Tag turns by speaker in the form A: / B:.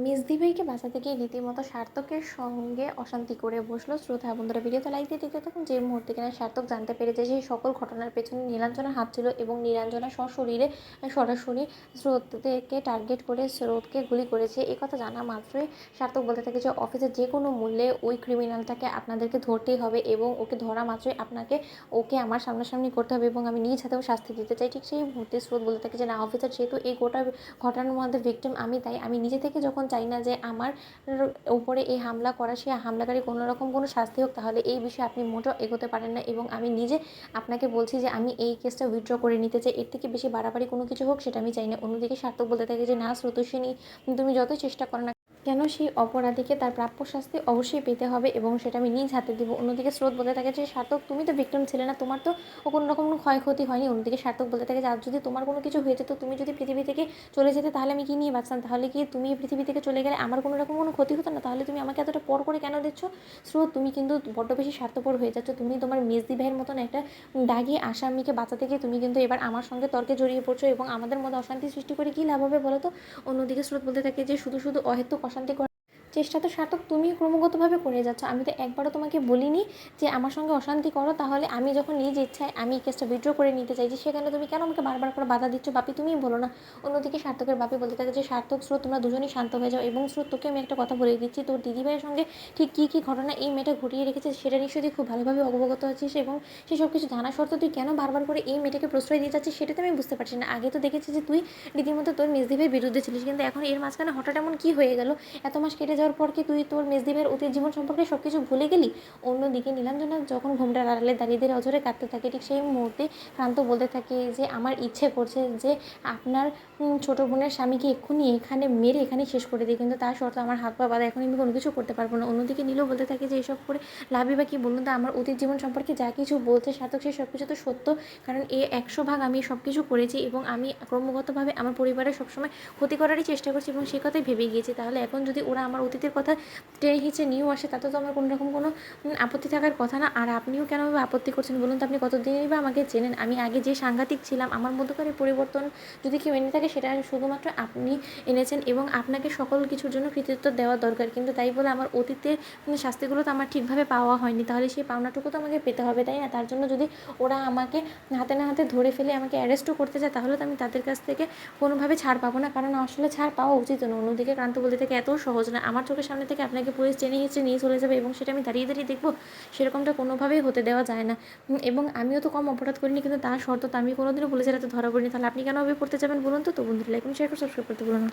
A: মেজদি ভাইকে বাঁচাতে গিয়ে রীতিমতো সার্থকের সঙ্গে অশান্তি করে বসলো শ্রোতা বন্ধুরা। ভিডিওতে লাইক দিয়ে দেখতে থাকুন। যে মুহূর্তে কিনা সার্থক জানতে পেরেছে সেই সকল ঘটনার পেছনে নীলাঞ্জনার হাত ছিল এবং নীলাঞ্জনা সশরীরে সরাসরি স্রোতকে টার্গেট করে স্রোতকে গুলি করেছে, এ কথা জানা মাত্রই সার্থক বলতে থাকে যে অফিসের যে কোনো মূল্যে ওই ক্রিমিনালটাকে আপনাদেরকে ধরতেই হবে এবং ওকে ধরা মাত্রই আপনাকে ওকে আমার সামনাসামনি করতে হবে এবং আমি নিজ হাতেও শাস্তি দিতে চাই। ঠিক সেই মুহূর্তে স্রোত বলতে থাকে যে না অফিসার, যেহেতু এই গোটা ঘটনার মধ্যে ভিকটিম আমি, তাই আমি নিজে থেকে যখন চাই না যে আমার উপরে এই হামলা করা সেই হামলাকারী কোনো রকম কোনো শাস্তি হোক, তাহলে এই বিষয়ে আপনি মোটেও এগোতে পারেন না এবং আমি নিজে আপনাকে বলছি যে আমি এই কেসটা উইথড্র করে নিতে চাই। এর থেকে বেশি বাড়াবাড়ি কোনো কিছু হোক সেটা আমি চাই না। অন্যদিকে সার্থক বলতে থাকে যে না স্রোতস্বিনী, তুমি যতই চেষ্টা করো না কেন সেই অপরাধীকে তার প্রাপ্য শাস্তি অবশ্যই পেতে হবে এবং সেটা আমি নিজ হাতে দেবো। অন্যদিকে স্রোত বলতে থাকে যে সার্থক, তুমি তো ভিকটিম ছিলে না, তোমার তো কোনো রকম কোনো ক্ষয়ক্ষতি হয়নি। অন্যদিকে সার্থক বলতে থাকে যে আর যদি তোমার কোনো কিছু হয়ে যেত, তুমি যদি পৃথিবী থেকে চলে যেতে, তাহলে আমি কি নিয়ে বাঁচতাম? তাহলে কি তুমি পৃথিবী থেকে চলে গেলে আমার কোনো রকম কোনো ক্ষতি হতো না? তাহলে তুমি আমাকে এতটা পর করে কেন দিচ্ছ? স্রোত, তুমি কিন্তু বড্ড বেশি স্বার্থপর হয়ে যাচ্ছ। তুমি তোমার মেজদি ভাইয়ের মতন একটা দাগি আসামিকে বাঁচাতে গিয়ে তুমি কিন্তু এবার আমার সঙ্গে তর্কে জড়িয়ে পড়ছো এবং আমাদের মধ্যে অশান্তি সৃষ্টি করে কী লাভ হবে বলো তো? অন্যদিকে স্রোত বলতে থাকে যে শুধু শুধু অহেতুক অশান্তি চেষ্টা তো সার্থক তুমি ক্রমাগতভাবে করে যাচ্ছ। আমি তো একবারও তোমাকে বলিনি যে আমার সঙ্গে অশান্তি করো। তাহলে আমি যখন নিজ ইচ্ছায় আমি এই কেসটা উইথড্র করে নিতে চাইছি, সেখানে তুমি কেন আমাকে বারবার করে বাধা দিচ্ছ? বাপি, তুমিই বলো না। অন্যদিকে সার্থকের বাপি বলতে থাকে যে সার্থক, স্রোত, তোমরা দুজনেই শান্ত হয়ে যাও এবং স্রোত, তোকে আমি একটা কথা বলে দিচ্ছি, তোর দিদিভাইয়ের সঙ্গে ঠিক কী কী ঘটনা এই মেয়েটা ঘটিয়ে রেখেছে সেটা নিশ্চয়ই তুই খুব ভালোভাবে অবগত আছিস এবং সেসব কিছু জানা সত্ত্বেও তুই কেন বারবার করে এই মেয়েটাকে প্রশ্রয় দিয়ে যাচ্ছিস সেটা তো আমি বুঝতে পারছি না। আগে তো দেখেছি যে তুই রীতিমতো তোর মেজদি ভাইয়ের বিরুদ্ধে ছিলিস, কিন্তু এখন এর মাঝখানে হঠাৎ এমন কী হয়ে গেল? এত মাস কেটে যাওয়ার পর কি তুই তোর মেজদি ভাইয়ের অতীত জীবন সম্পর্কে সব কিছু ভুলে গেলি? অন্যদিকে নীলাঞ্জনা যখন ঘোমটার আড়ালে দাঁড়িয়ে দাঁড়িয়ে অঝরে কাঁদতে থাকে, ঠিক সেই মুহূর্তে ক্রান্ত বলতে থাকে যে আমার ইচ্ছে করছে যে আপনার ছোটো বোনের স্বামীকে এক্ষুনি এখানে মেরে এখানে শেষ করে দিই, কিন্তু তার শর্তে আমার হাত পা বাঁধা, এখন আমি কোনো কিছু করতে পারবো না। অন্যদিকে নীলও বলতে থাকে যে এসব করে লাভই বা কী বলুন তো? আমার অতীত জীবন সম্পর্কে যা কিছু বলছে সার্থক, সেই সব কিছু তো সত্য, কারণ 100 ভাগ আমি সব কিছু করেছি এবং আমি ক্রমাগতভাবে আমার পরিবারের সবসময় ক্ষতি করারই চেষ্টা করছি এবং সে কথাই ভেবে গিয়েছি। তাহলে এখন যদি ওরা আমার অতীতের কথা টেনে হিঁচড়ে নিয়েও আসে, তাতে তো আমার কোনো রকম কোনো আপত্তি থাকার কথা না। আর আপনিও কেনভাবে আপত্তি করছেন বলুন তো? আপনি কতদিনই বা আমাকে চেনেন? আমি আগে যে সাংঘাতিক ছিলাম, আমার মধ্যকার এই পরিবর্তন যদি কেউ এনে থাকে সেটা শুধুমাত্র আপনি এনেছেন এবং আপনাকে সকল কিছুর জন্য কৃতিত্ব দেওয়া দরকার। কিন্তু তাই বলে আমার অতীতের শাস্তিগুলো তো আমার ঠিকভাবে পাওয়া হয়নি, তাহলে সেই পাওনাটুকু তো আমাকে পেতে হবে, তাই না? তার জন্য যদি ওরা আমাকে হাতে না হাতে ধরে ফেলে আমাকে অ্যারেস্টও করতে চায়, তাহলে তো আমি তাদের কাছ থেকে কোনোভাবে ছাড় পাবো না, কারণ আসলে ছাড় পাওয়া উচিত না। অন্যদিকে ক্রান্ত বলতে থেকে এত সহজ না, আমার চোখের সামনে থেকে আপনাকে পুলিশ টেনে হিঁচড়ে নিয়ে চলে যাবে এবং সেটা আমি দাঁড়িয়ে দাঁড়িয়ে দেখবো, সেরকমটা কোনোভাবেই হতে দেওয়া যায় না। এবং আমিও তো কম অপরাধ করিনি, কিন্তু তার শর্ত তো আমি কোনোদিনও পুলিশের হাতে ধরা পড়িনি। তাহলে আপনি কেনভাবে পড়তে যাবেন বলুন তো? তো বন্ধুরা, লাইক এবং শেয়ার করে সাবস্ক্রাইব করতে ভুলুন না।